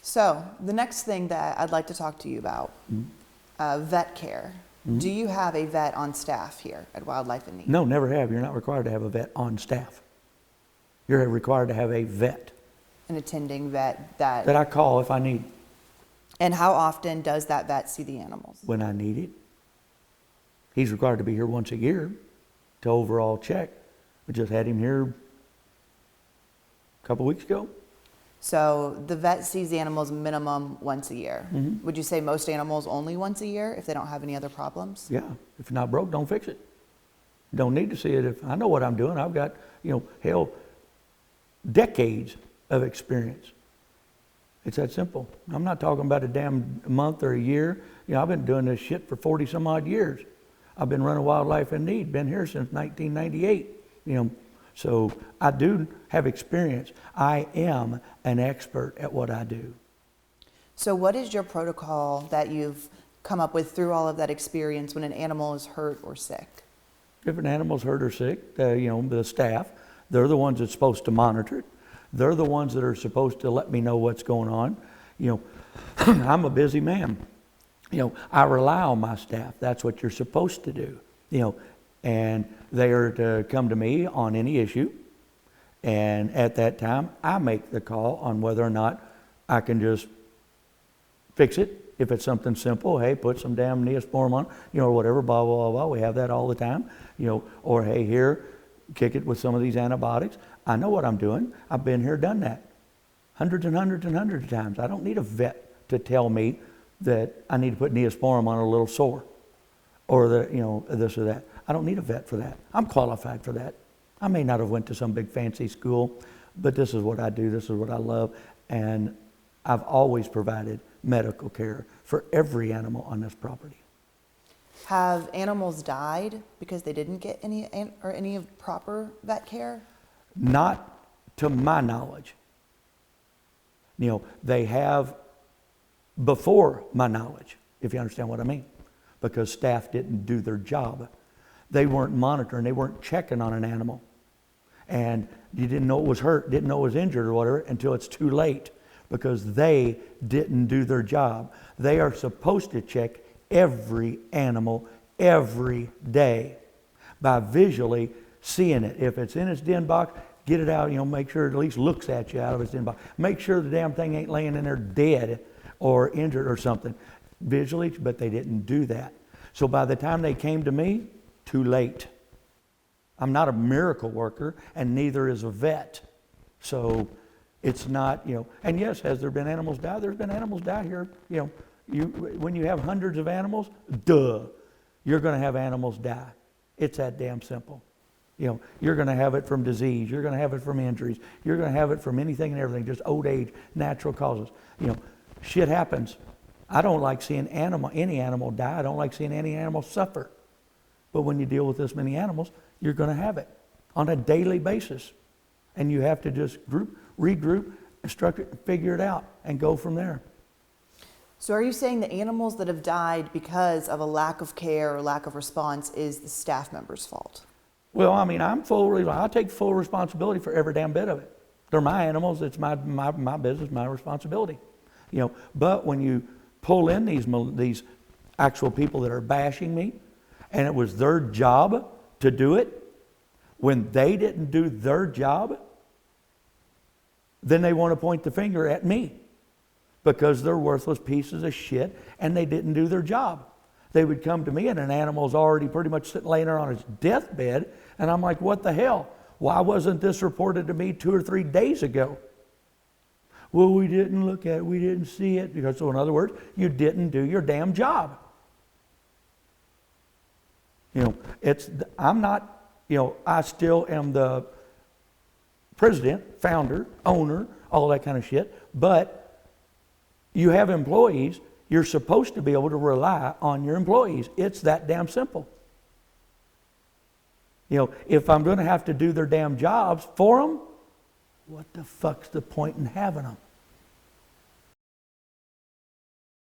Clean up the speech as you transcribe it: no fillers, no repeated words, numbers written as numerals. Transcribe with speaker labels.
Speaker 1: So the next thing that I'd like to talk to you about, vet care. Do you have a vet on staff here at Wildlife in Need?
Speaker 2: No, never have. You're not required to have a vet on staff. You're required to have a vet.
Speaker 1: An attending vet that
Speaker 2: I call if I need.
Speaker 1: And how often does that vet see the animals?
Speaker 2: When I need it. He's required to be here once a year to overall check. We just had him here a couple weeks ago.
Speaker 1: So the vet sees the animals minimum once a year. Would you say most animals only once a year if they don't have any other problems?
Speaker 2: Yeah. If it's not broke, don't fix it. Don't need to see it. If I know what I'm doing, I've got, hell, decades of experience. It's that simple. I'm not talking about a damn month or a year. I've been doing this shit for 40 some odd years. I've been running Wildlife in Need, been here since 1998. So I do have experience. I am an expert at what I do.
Speaker 1: So what is your protocol that you've come up with through all of that experience when an animal is hurt or sick?
Speaker 2: If an animal's hurt or sick, the staff, they're the ones that's supposed to monitor it. They're the ones that are supposed to let me know what's going on. I'm a busy man. I rely on my staff. That's what you're supposed to do. And they are to come to me on any issue. And at that time, I make the call on whether or not I can just fix it. If it's something simple, hey, put some damn Neosporin on, or whatever, blah, blah, blah. We have that all the time. Or hey, here, kick it with some of these antibiotics. I know what I'm doing. I've been here, done that. Hundreds and hundreds and hundreds of times. I don't need a vet to tell me that I need to put Neosporin on a little sore. Or this or that. I don't need a vet for that. I'm qualified for that. I may not have went to some big fancy school, but this is what I do. This is what I love. And I've always provided medical care for every animal on this property.
Speaker 1: Have animals died because they didn't get any proper vet care?
Speaker 2: Not to my knowledge. They have before my knowledge, if you understand what I mean, because staff didn't do their job. They weren't monitoring, they weren't checking on an animal. And you didn't know it was hurt, didn't know it was injured or whatever until it's too late, because they didn't do their job. They are supposed to check every animal every day by visually seeing it. If it's in its den box, get it out, make sure it at least looks at you out of its den box. Make sure the damn thing ain't laying in there dead or injured or something visually, but they didn't do that. So by the time they came to me, too late. I'm not a miracle worker, and neither is a vet. So it's not, and yes, has there been animals die? There's been animals die here. When you have hundreds of animals, you're going to have animals die. It's that damn simple. You're going to have it from disease. You're going to have it from injuries. You're going to have it from anything and everything, just old age, natural causes. Shit happens. I don't like seeing any animal die. I don't like seeing any animal suffer. But when you deal with this many animals, you're going to have it on a daily basis. And you have to just regroup, instruct it, figure it out, and go from there.
Speaker 1: So are you saying the animals that have died because of a lack of care or lack of response is the staff member's fault?
Speaker 2: Well, I take full responsibility for every damn bit of it. They're my animals. It's my business, my responsibility. But when you pull in these actual people that are bashing me, and it was their job to do it, when they didn't do their job, then they want to point the finger at me because they're worthless pieces of shit and they didn't do their job. They would come to me and an animal's already pretty much laying there on its deathbed, and I'm like, what the hell? Why wasn't this reported to me 2 or 3 days ago? Well, we didn't look at it, we didn't see it. So in other words, you didn't do your damn job. I still am the president, founder, owner, all that kind of shit, but you have employees, you're supposed to be able to rely on your employees. It's that damn simple. If I'm going to have to do their damn jobs for them, what the fuck's the point in having them?